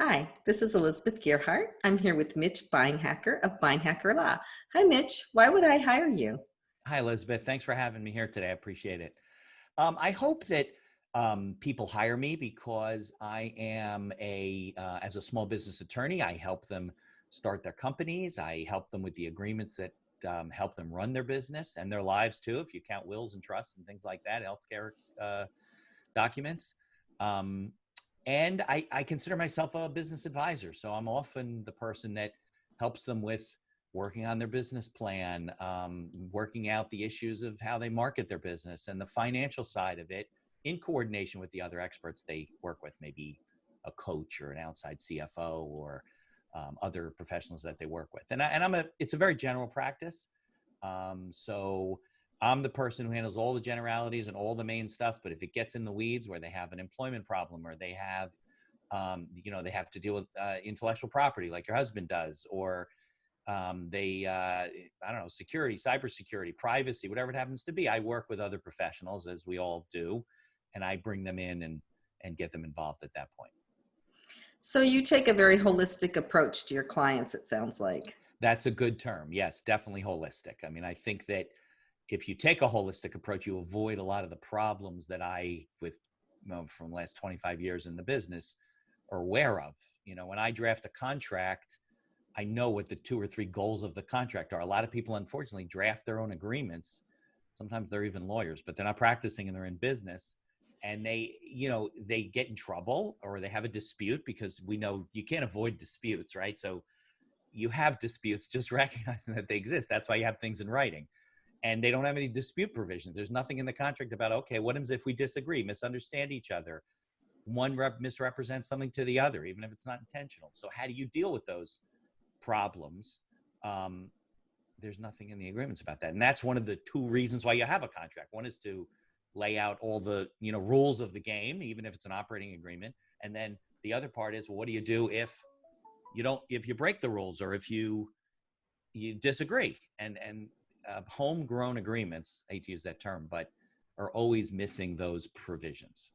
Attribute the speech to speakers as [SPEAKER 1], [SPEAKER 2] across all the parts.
[SPEAKER 1] Hi, this is Elizabeth Gearhart. I'm here with Mitch Beinhaker of Beinhaker Law. Hi, Mitch. Why would I hire you?
[SPEAKER 2] Hi, Elizabeth. Thanks for having me here today. I appreciate it. I hope that people hire me because I am as a small business attorney, I help them start their companies. I help them with the agreements that help them run their business and their lives too, if you count wills and trusts and things like that, healthcare documents. Um, and I consider myself a business advisor. So I'm often the person that helps them with working on their business plan, working out the issues of how they market their business and the financial side of it in coordination with the other experts they work with, maybe a coach or an outside CFO or other professionals that they work with. It's a very general practice. So I'm the person who handles all the generalities and all the main stuff. But if it gets in the weeds where they have an employment problem or they have, they have to deal with intellectual property like your husband does, or I don't know, security, cybersecurity, privacy, whatever it happens to be, I work with other professionals, as we all do, and I bring them in and get them involved at that point.
[SPEAKER 1] So you take a very holistic approach to your clients, it sounds like.
[SPEAKER 2] That's a good term. Yes, definitely holistic. I mean, I think that if you take a holistic approach, you avoid a lot of the problems that from the last 25 years in the business, are aware of. When I draft a contract, I know what the 2 or 3 goals of the contract are. A lot of people, unfortunately, draft their own agreements. Sometimes they're even lawyers, but they're not practicing and they're in business. And they get in trouble or they have a dispute, because we know you can't avoid disputes, right? So you have disputes, just recognizing that they exist. That's why you have things in writing. And they don't have any dispute provisions. There's nothing in the contract about, okay, what happens if we disagree, misunderstand each other? One misrepresents something to the other, even if it's not intentional. So how do you deal with those problems? There's nothing in the agreements about that. And that's one of the 2 reasons why you have a contract. One is to lay out all the rules of the game, even if it's an operating agreement. And then the other part is, well, what do you do if you break the rules, or if you disagree? And homegrown agreements, I hate to use that term, but are always missing those provisions.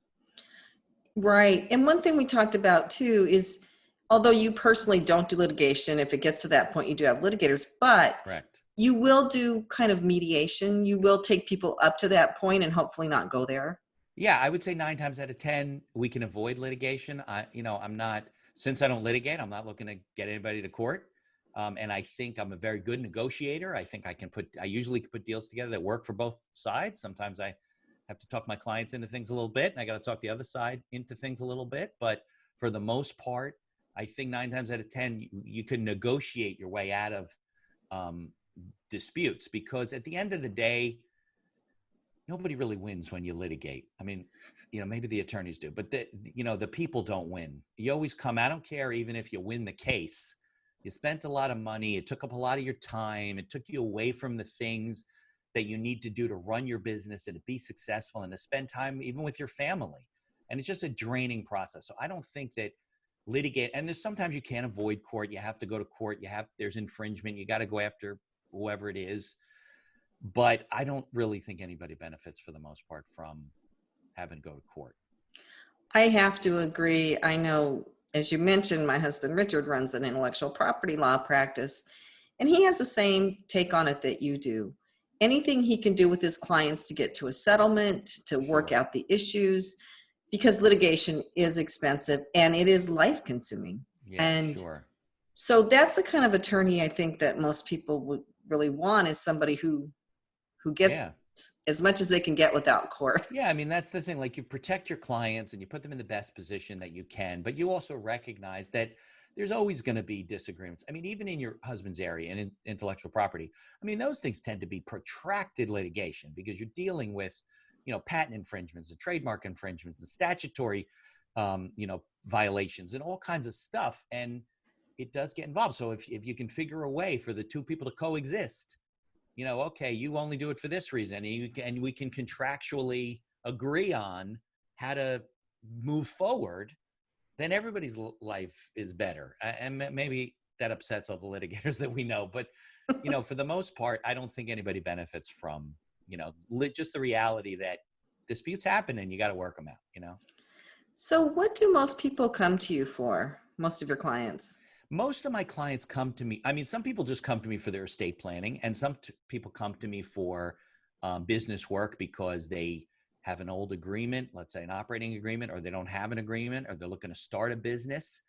[SPEAKER 1] Right. And one thing we talked about too is, although you personally don't do litigation, if it gets to that point, you do have litigators, but
[SPEAKER 2] Correct.
[SPEAKER 1] you will do kind of mediation. You will take people up to that point and hopefully not go there.
[SPEAKER 2] Yeah, I would say 9 times out of 10, we can avoid litigation. Since I don't litigate, I'm not looking to get anybody to court. And I think I'm a very good negotiator. I think I usually put deals together that work for both sides. Sometimes I have to talk my clients into things a little bit, and I got to talk the other side into things a little bit. But for the most part, I think 9 times out of 10, you can negotiate your way out of disputes, because at the end of the day, nobody really wins when you litigate. I mean, maybe the attorneys do, but the people don't win. You always come, I don't care, even if you win the case, you spent a lot of money. It took up a lot of your time. It took you away from the things that you need to do to run your business and to be successful and to spend time even with your family. And it's just a draining process. So I don't think that and sometimes you can't avoid court. You have to go to court. There's infringement. You got to go after whoever it is. But I don't really think anybody benefits for the most part from having to go to court.
[SPEAKER 1] I have to agree. I know, as you mentioned, my husband Richard runs an intellectual property law practice, and he has the same take on it that you do. Anything he can do with his clients to get to a settlement, to work
[SPEAKER 2] Sure.
[SPEAKER 1] out the issues, because litigation is expensive and it is life consuming.
[SPEAKER 2] Yeah,
[SPEAKER 1] And
[SPEAKER 2] sure.
[SPEAKER 1] so that's the kind of attorney I think that most people would really want, is somebody who gets
[SPEAKER 2] Yeah.
[SPEAKER 1] as much as they can get without court.
[SPEAKER 2] Yeah, I mean, that's the thing. Like, you protect your clients and you put them in the best position that you can, but you also recognize that there's always going to be disagreements. I mean, even in your husband's area and in intellectual property, I mean, those things tend to be protracted litigation, because you're dealing with, patent infringements and trademark infringements and statutory, violations and all kinds of stuff. And it does get involved. So if you can figure a way for the 2 people to coexist, okay, you only do it for this reason, and we can contractually agree on how to move forward, then everybody's life is better. And maybe that upsets all the litigators that we know, but for the most part, I don't think anybody benefits from, just the reality that disputes happen and you got to work them out.
[SPEAKER 1] So what do most people come to you for? most of your clients?
[SPEAKER 2] Most of my clients come to me. I mean, some people just come to me for their estate planning, and some people come to me for business work because they have an old agreement, let's say an operating agreement, or they don't have an agreement, or they're looking to start a business.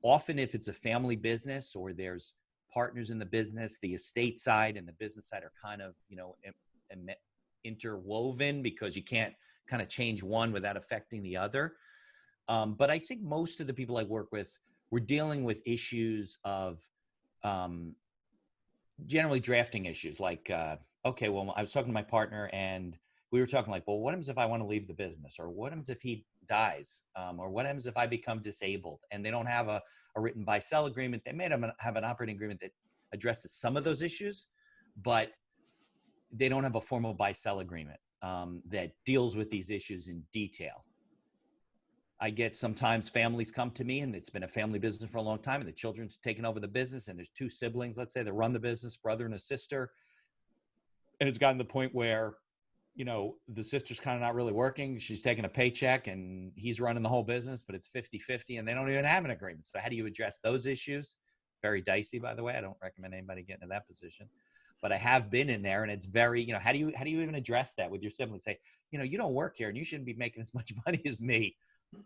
[SPEAKER 2] Often, if it's a family business or there's partners in the business, the estate side and the business side are kind of, interwoven because you can't kind of change one without affecting the other. But I think most of the people I work with, we're dealing with issues of um, generally drafting issues like, okay, well, I was talking to my partner and we were talking like, well, what happens if I want to leave the business? Or what happens if he dies? Or what happens if I become disabled? And they don't have a written buy-sell agreement. They may have an operating agreement that addresses some of those issues, but they don't have a formal buy-sell agreement that deals with these issues in detail. I get sometimes families come to me and it's been a family business for a long time and the children's taken over the business and there's two siblings, let's say, that run the business, brother and a sister. And it's gotten to the point where, the sister's kind of not really working. She's taking a paycheck and he's running the whole business, but it's 50-50 and they don't even have an agreement. So how do you address those issues? Very dicey, by the way. I don't recommend anybody getting in that position, but I have been in there and it's very, how do you even address that with your siblings? Say, you don't work here and you shouldn't be making as much money as me.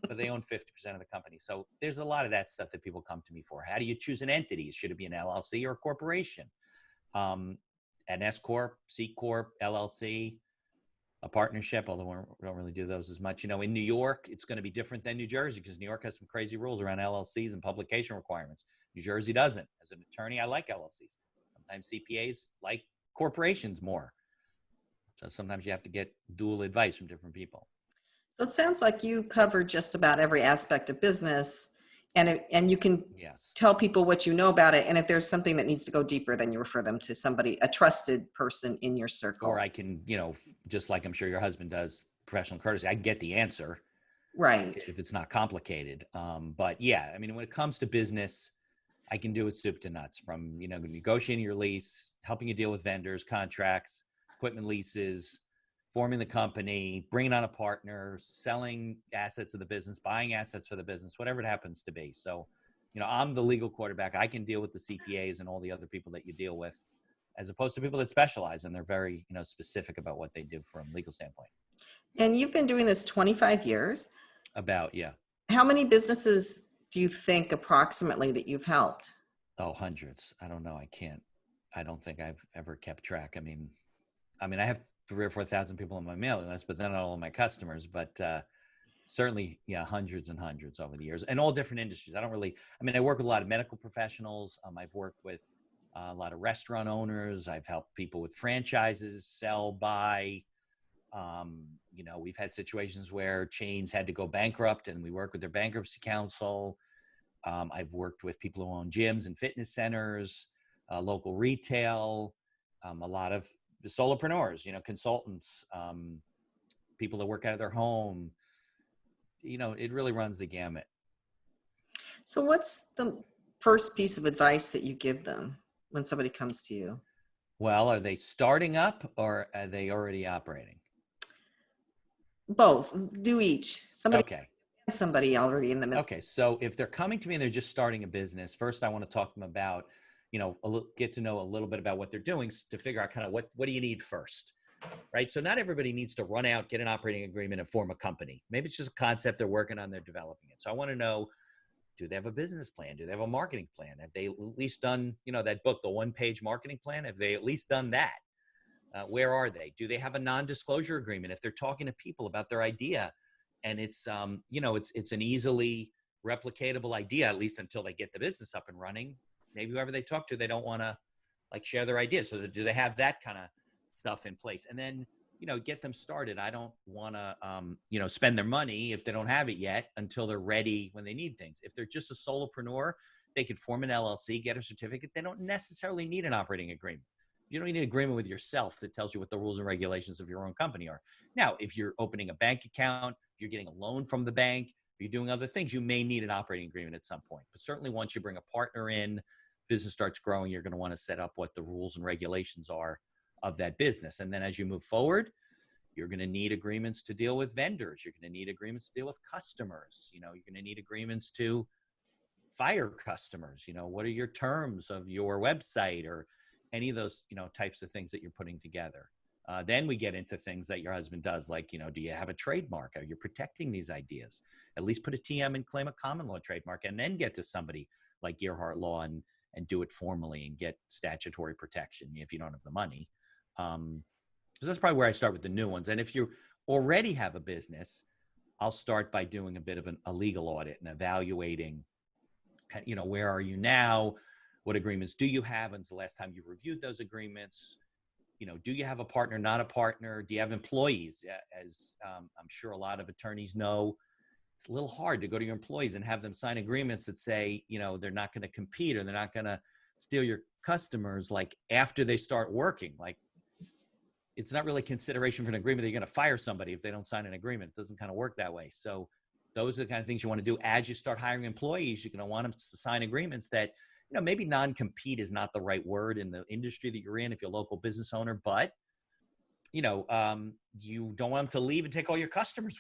[SPEAKER 2] But they own 50% of the company. So there's a lot of that stuff that people come to me for. How do you choose an entity? Should it be an LLC or a corporation? An S Corp, C Corp, LLC, a partnership, although we don't really do those as much. In New York, it's going to be different than New Jersey because New York has some crazy rules around LLCs and publication requirements. New Jersey doesn't. As an attorney, I like LLCs. Sometimes CPAs like corporations more. So sometimes you have to get dual advice from different people.
[SPEAKER 1] So it sounds like you cover just about every aspect of business, and you can
[SPEAKER 2] Yes.
[SPEAKER 1] tell people what you know about it. And if there's something that needs to go deeper, then you refer them to somebody, a trusted person in your circle.
[SPEAKER 2] Or I can, just like I'm sure your husband does, professional courtesy, I get the answer.
[SPEAKER 1] Right.
[SPEAKER 2] If it's not complicated. But yeah, I mean, when it comes to business, I can do it soup to nuts, from, negotiating your lease, helping you deal with vendors, contracts, equipment leases, forming the company, bringing on a partner, selling assets of the business, buying assets for the business, whatever it happens to be. So, I'm the legal quarterback. I can deal with the CPAs and all the other people that you deal with, as opposed to people that specialize and they're very, specific about what they do from a legal standpoint.
[SPEAKER 1] And you've been doing this 25 years.
[SPEAKER 2] About, yeah.
[SPEAKER 1] How many businesses do you think approximately that you've helped?
[SPEAKER 2] Oh, hundreds. I don't know. I don't think I've ever kept track. I mean, I have 3,000 or 4,000 people on my mailing list, but they're not all of my customers. But certainly, yeah, hundreds and hundreds over the years, and all different industries. I work with a lot of medical professionals. I've worked with a lot of restaurant owners. I've helped people with franchises, sell, buy. We've had situations where chains had to go bankrupt, and we work with their bankruptcy counsel. I've worked with people who own gyms and fitness centers, local retail, a lot of the solopreneurs, consultants, people that work out of their home. It really runs the gamut.
[SPEAKER 1] So what's the first piece of advice that you give them when somebody comes to you?
[SPEAKER 2] Well, are they starting up or are they already operating?
[SPEAKER 1] Both. Do each.
[SPEAKER 2] Okay.
[SPEAKER 1] Somebody already in the midst.
[SPEAKER 2] Okay. So if they're coming to me and they're just starting a business, first I want to talk to them about, get to know a little bit about what they're doing to figure out kind of what do you need first, right? So not everybody needs to run out, get an operating agreement and form a company. Maybe it's just a concept they're working on, they're developing it. So I want to know, do they have a business plan? Do they have a marketing plan? Have they at least done, that book, the one-page marketing plan? Have they at least done that? Where are they? Do they have a non-disclosure agreement? If they're talking to people about their idea and it's, it's an easily replicatable idea, at least until they get the business up and running, maybe whoever they talk to, they don't want to share their ideas. So do they have that kind of stuff in place? And then, get them started. I don't want to, spend their money if they don't have it yet until they're ready when they need things. If they're just a solopreneur, they could form an LLC, get a certificate. They don't necessarily need an operating agreement. You don't need an agreement with yourself that tells you what the rules and regulations of your own company are. Now, if you're opening a bank account, if you're getting a loan from the bank, if you're doing other things, you may need an operating agreement at some point. But certainly once you bring a partner in, business starts growing, you're going to want to set up what the rules and regulations are of that business. And then as you move forward, you're going to need agreements to deal with vendors. You're going to need agreements to deal with customers. You're going to need agreements to fire customers? What are your terms of your website or any of those, types of things that you're putting together? Then we get into things that your husband does, like, do you have a trademark? Are you protecting these ideas? At least put a TM and claim a common law trademark, and then get to somebody like Gearhart Law and do it formally and get statutory protection if you don't have the money. So that's probably where I start with the new ones. And if you already have a business, I'll start by doing a bit of a legal audit and evaluating, where are you now? What agreements do you have? When's the last time you reviewed those agreements? Do you have a partner, not a partner? Do you have employees? As I'm sure a lot of attorneys know, it's a little hard to go to your employees and have them sign agreements that say, they're not going to compete or they're not going to steal your customers, like after they start working. Like, it's not really consideration for an agreement that you're going to fire somebody if they don't sign an agreement. It doesn't kind of work that way. So those are the kind of things you want to do as you start hiring employees. You're going to want them to sign agreements that, maybe non-compete is not the right word in the industry that you're in if you're a local business owner, but, you don't want them to leave and take all your customers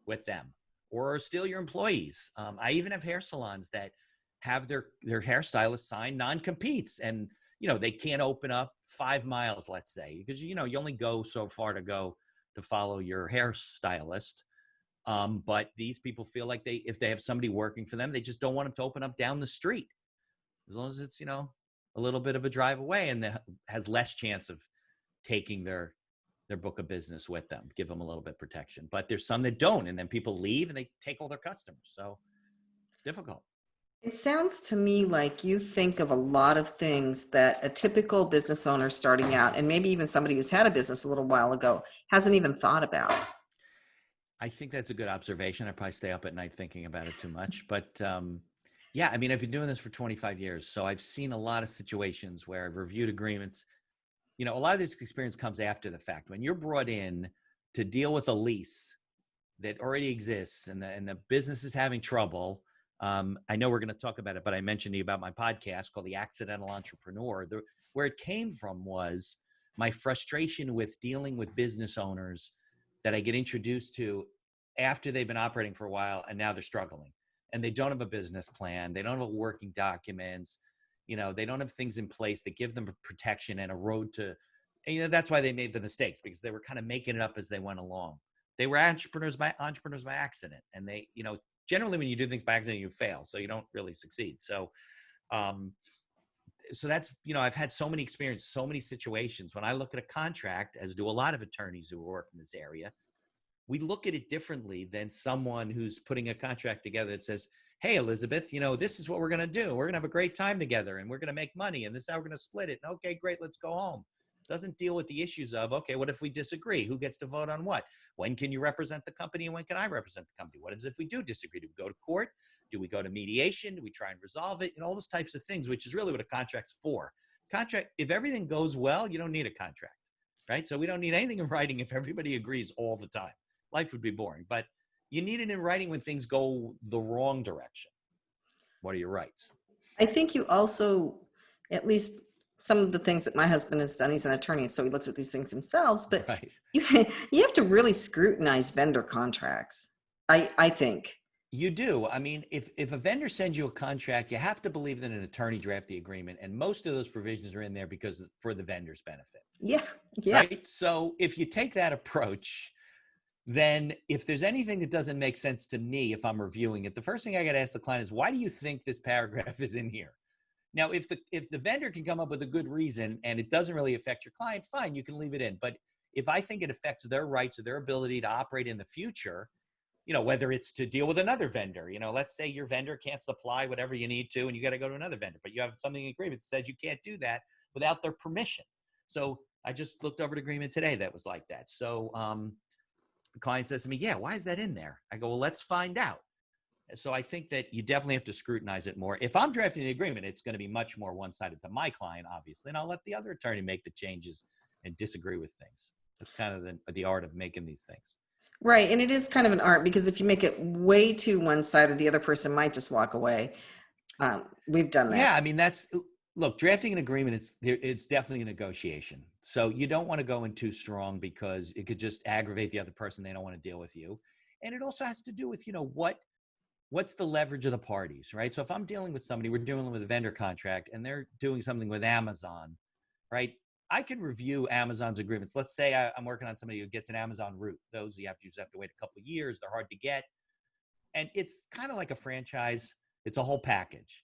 [SPEAKER 2] with them, or steal your employees. I even have hair salons that have their hairstylists sign non-competes, and, they can't open up 5 miles, let's say, because, you only go so far to follow your hairstylist. But these people feel like if they have somebody working for them, they just don't want them to open up down the street, as long as it's, a little bit of a drive away, and that has less chance of taking their book of business with them, give them a little bit of protection. But there's some that don't, and then people leave and they take all their customers. So it's difficult.
[SPEAKER 1] It sounds to me like you think of a lot of things that a typical business owner starting out, and maybe even somebody who's had a business a little while ago, hasn't even thought about.
[SPEAKER 2] I think that's a good observation. I probably stay up at night thinking about it too much. But yeah, I mean, I've been doing this for 25 years. So I've seen a lot of situations where I've reviewed agreements. A lot of this experience comes after the fact. When you're brought in to deal with a lease that already exists and the business is having trouble. I know we're going to talk about it, but I mentioned to you about my podcast called The Accidental Entrepreneur. Where it came from was my frustration with dealing with business owners that I get introduced to after they've been operating for a while, and now they're struggling and they don't have a business plan. They don't have working documents. They don't have things in place that give them protection and a road to, and, that's why they made the mistakes, because they were kind of making it up as they went along. They were entrepreneurs by accident. And they, generally when you do things by accident, you fail. So you don't really succeed. So, so that's, I've had so many experiences, so many situations. When I look at a contract, as do a lot of attorneys who work in this area, we look at it differently than someone who's putting a contract together that says, hey, Elizabeth, this is what we're going to do. We're going to have a great time together and we're going to make money. And this is how we're going to split it. And okay, great. Let's go home. Doesn't deal with the issues of, okay, what if we disagree? Who gets to vote on what? When can you represent the company and when can I represent the company? What if we do disagree? Do we go to court? Do we go to mediation? Do we try and resolve it? And all those types of things, which is really what a contract's for. Contract, if everything goes well, you don't need a contract, right? So we don't need anything in writing if everybody agrees all the time. Life would be boring, but you need it in writing when things go the wrong direction. What are your rights?
[SPEAKER 1] I think you also, at least some of the things that my husband has done, he's an attorney, so he looks at these things himself, but
[SPEAKER 2] right.
[SPEAKER 1] you have to really scrutinize vendor contracts, I think.
[SPEAKER 2] You do. I mean, if a vendor sends you a contract, you have to believe that an attorney drafted the agreement, and most of those provisions are in there because for the vendor's benefit.
[SPEAKER 1] Yeah.
[SPEAKER 2] Right? So if you take that approach, then if there's anything that doesn't make sense to me, if I'm reviewing it, the first thing I got to ask the client is, why do you think this paragraph is in here? Now, if the vendor can come up with a good reason and it doesn't really affect your client, fine, you can leave it in. But if I think it affects their rights or their ability to operate in the future, whether it's to deal with another vendor, let's say your vendor can't supply whatever you need to and you got to go to another vendor, but you have something in agreement that says you can't do that without their permission. So I just looked over the agreement today that was like that. So the client says to me, yeah, why is that in there? I go, well, let's find out. So I think that you definitely have to scrutinize it more. If I'm drafting the agreement, it's going to be much more one-sided to my client, obviously, and I'll let the other attorney make the changes and disagree with things. That's kind of the art of making these things.
[SPEAKER 1] Right. And it is kind of an art, because if you make it way too one-sided, the other person might just walk away. We've done that.
[SPEAKER 2] Yeah, I mean, look, drafting an agreement, it's definitely a negotiation. So you don't want to go in too strong because it could just aggravate the other person. They don't want to deal with you. And it also has to do with, what's the leverage of the parties, right? So if I'm dealing with somebody, we're dealing with a vendor contract and they're doing something with Amazon, right? I can review Amazon's agreements. Let's say I'm working on somebody who gets an Amazon route. Those you just have to wait a couple of years. They're hard to get. And it's kind of like a franchise. It's a whole package.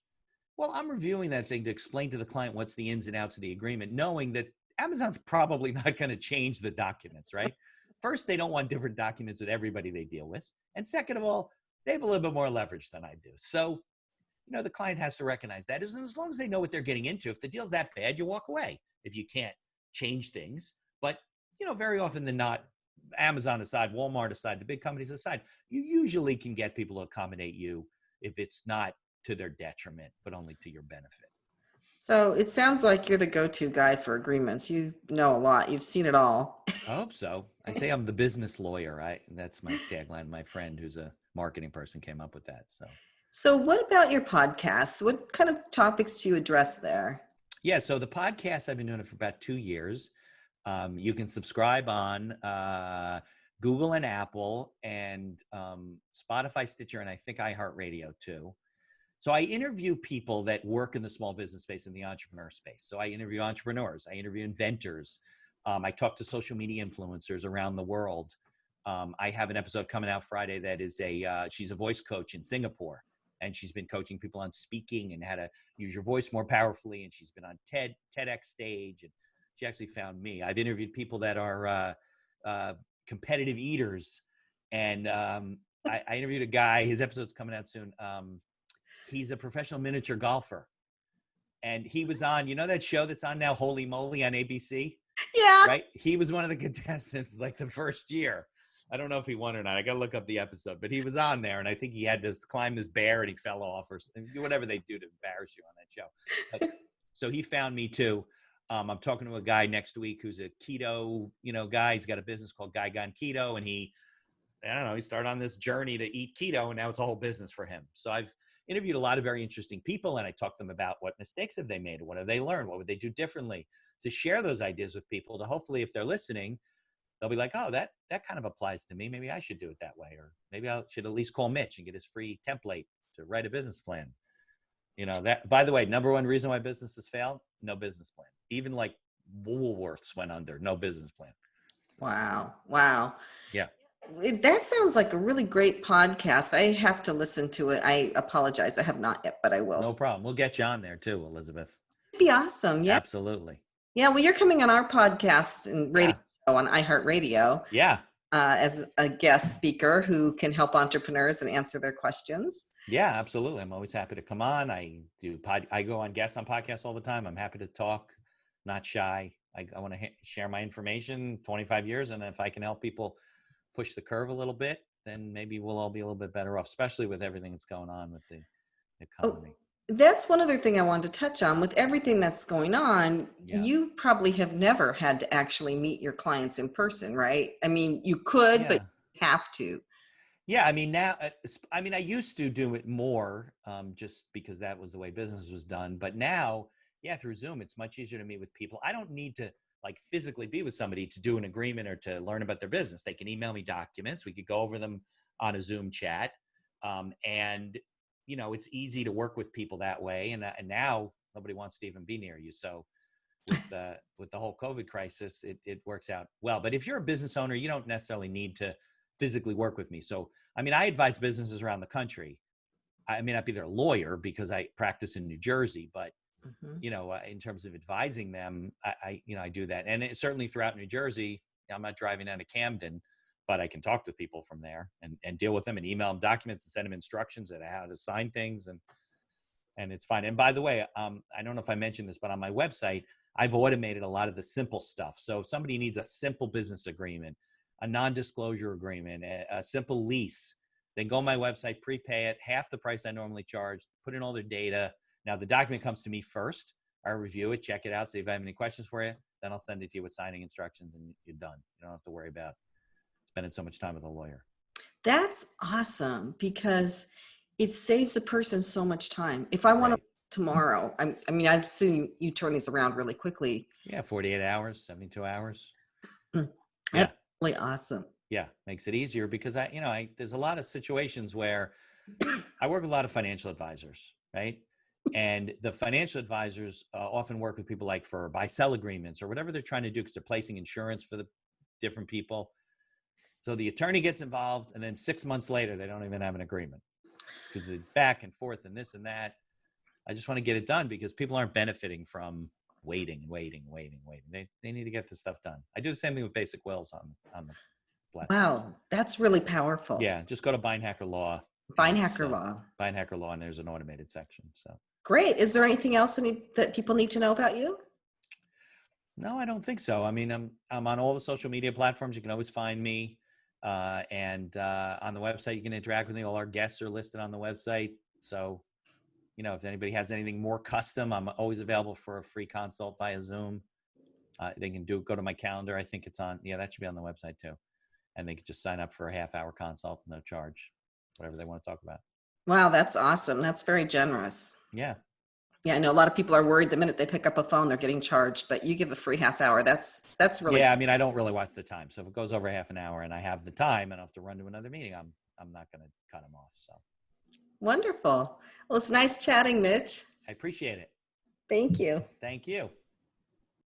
[SPEAKER 2] Well, I'm reviewing that thing to explain to the client what's the ins and outs of the agreement, knowing that Amazon's probably not going to change the documents, right? First, they don't want different documents with everybody they deal with. And second of all, they have a little bit more leverage than I do. So, the client has to recognize that as long as they know what they're getting into. If the deal's that bad, you walk away if you can't change things. But, very often than not, Amazon aside, Walmart aside, the big companies aside, you usually can get people to accommodate you if it's not to their detriment, but only to your benefit.
[SPEAKER 1] So it sounds like you're the go-to guy for agreements. You know a lot. You've seen it all.
[SPEAKER 2] I hope so. I say I'm the business lawyer. That's my tagline. My friend who's a marketing person came up with that.
[SPEAKER 1] So what about your podcasts? What kind of topics do you address there?
[SPEAKER 2] Yeah, so the podcast, I've been doing it for about 2 years. You can subscribe on Google and Apple and Spotify, Stitcher, and I think iHeartRadio too. So I interview people that work in the small business space, in the entrepreneur space. So I interview entrepreneurs, I interview inventors. I talk to social media influencers around the world. I have an episode coming out Friday that is she's a voice coach in Singapore. And she's been coaching people on speaking and how to use your voice more powerfully. And she's been on TEDx stage. And she actually found me. I've interviewed people that are competitive eaters. And I interviewed a guy, his episode's coming out soon. He's a professional miniature golfer. And he was on, that show that's on now, Holy Moly on ABC?
[SPEAKER 1] Yeah.
[SPEAKER 2] Right? He was one of the contestants like the first year. I don't know if he won or not. I got to look up the episode, but he was on there, and I think he had to climb this bear and he fell off or whatever they do to embarrass you on that show. But, so he found me too. I'm talking to a guy next week who's a keto, guy. He's got a business called Guy Gone Keto, and he started on this journey to eat keto, and now it's a whole business for him. So I've interviewed a lot of very interesting people, and I talk to them about what mistakes have they made, what have they learned, what would they do differently, to share those ideas with people, to hopefully, if they're listening, they'll be like, oh, that kind of applies to me. Maybe I should do it that way. Or maybe I should at least call Mitch and get his free template to write a business plan. That, by the way, number one reason why businesses fail, no business plan. Even like Woolworths went under, no business plan.
[SPEAKER 1] Wow.
[SPEAKER 2] Yeah.
[SPEAKER 1] That sounds like a really great podcast. I have to listen to it. I apologize. I have not yet, but I will.
[SPEAKER 2] No problem. We'll get you on there too, Elizabeth.
[SPEAKER 1] It'd be awesome. Yeah.
[SPEAKER 2] Absolutely.
[SPEAKER 1] Yeah. Well, you're coming on our podcast and radio show on iHeartRadio.
[SPEAKER 2] Yeah.
[SPEAKER 1] As a guest speaker who can help entrepreneurs and answer their questions.
[SPEAKER 2] Yeah, absolutely. I'm always happy to come on. I go on guests on podcasts all the time. I'm happy to talk, not shy. I want to share my information, 25 years. And if I can help people push the curve a little bit, then maybe we'll all be a little bit better off, especially with everything that's going on with the economy.
[SPEAKER 1] Oh, that's one other thing I wanted to touch on. With everything that's going on, you probably have never had to actually meet your clients in person, right? I mean, you could, but you have to.
[SPEAKER 2] Yeah, I mean, now, I used to do it more just because that was the way business was done. But now, through Zoom, it's much easier to meet with people. I don't need to physically be with somebody to do an agreement or to learn about their business. They can email me documents. We could go over them on a Zoom chat. And it's easy to work with people that way. And now nobody wants to even be near you. So with the whole COVID crisis, it works out well. But if you're a business owner, you don't necessarily need to physically work with me. So, I advise businesses around the country. I may not be their lawyer because I practice in New Jersey, but in terms of advising them, I do that. And certainly throughout New Jersey, I'm not driving down to Camden, but I can talk to people from there and deal with them and email them documents and send them instructions on how to sign things. And it's fine. And by the way, I don't know if I mentioned this, but on my website, I've automated a lot of the simple stuff. So if somebody needs a simple business agreement, a non-disclosure agreement, a simple lease, then go on my website, prepay it, half the price I normally charge, put in all their data. Now the document comes to me first. I review it, check it out, see if I have any questions for you. Then I'll send it to you with signing instructions and you're done. You don't have to worry about spending so much time with a lawyer.
[SPEAKER 1] That's awesome because it saves a person so much time. If I want to tomorrow, I assume you turn these around really quickly.
[SPEAKER 2] Yeah, 48 hours, 72 hours.
[SPEAKER 1] That's really awesome.
[SPEAKER 2] Yeah, makes it easier because there's a lot of situations where I work with a lot of financial advisors, right? And the financial advisors often work with people like for buy-sell agreements or whatever they're trying to do because they're placing insurance for the different people. So the attorney gets involved, and then 6 months later, they don't even have an agreement because it's back and forth and this and that. I just want to get it done because people aren't benefiting from waiting. They need to get this stuff done. I do the same thing with basic wills on the platform.
[SPEAKER 1] Wow, that's really powerful.
[SPEAKER 2] Yeah, just go to Beinhaker Law, and it's
[SPEAKER 1] Beinhaker Law.
[SPEAKER 2] Beinhaker Law, and there's an automated section. So
[SPEAKER 1] Great. Is there anything else that people need to know about you?
[SPEAKER 2] no, I don't think so. I mean, I'm on all the social media platforms. You can always find me, and on the website you can interact with me. All our guests are listed on the website. So, you know, if anybody has anything more custom, I'm always available for a free consult via Zoom. They can go to my calendar. I think it's on. Yeah, that should be on the website too. And they can just sign up for a half-hour consult, no charge, whatever they want to talk about.
[SPEAKER 1] Wow, that's awesome. That's very generous.
[SPEAKER 2] Yeah.
[SPEAKER 1] Yeah, I know a lot of people are worried the minute they pick up a phone, they're getting charged, but you give a free half hour. That's really
[SPEAKER 2] Yeah, I mean, I don't really watch the time. So if it goes over half an hour and I have the time and I have to run to another meeting, I'm not going to cut them off. So
[SPEAKER 1] wonderful. Well, it's nice chatting, Mitch.
[SPEAKER 2] I appreciate it.
[SPEAKER 1] Thank you.
[SPEAKER 2] Thank you.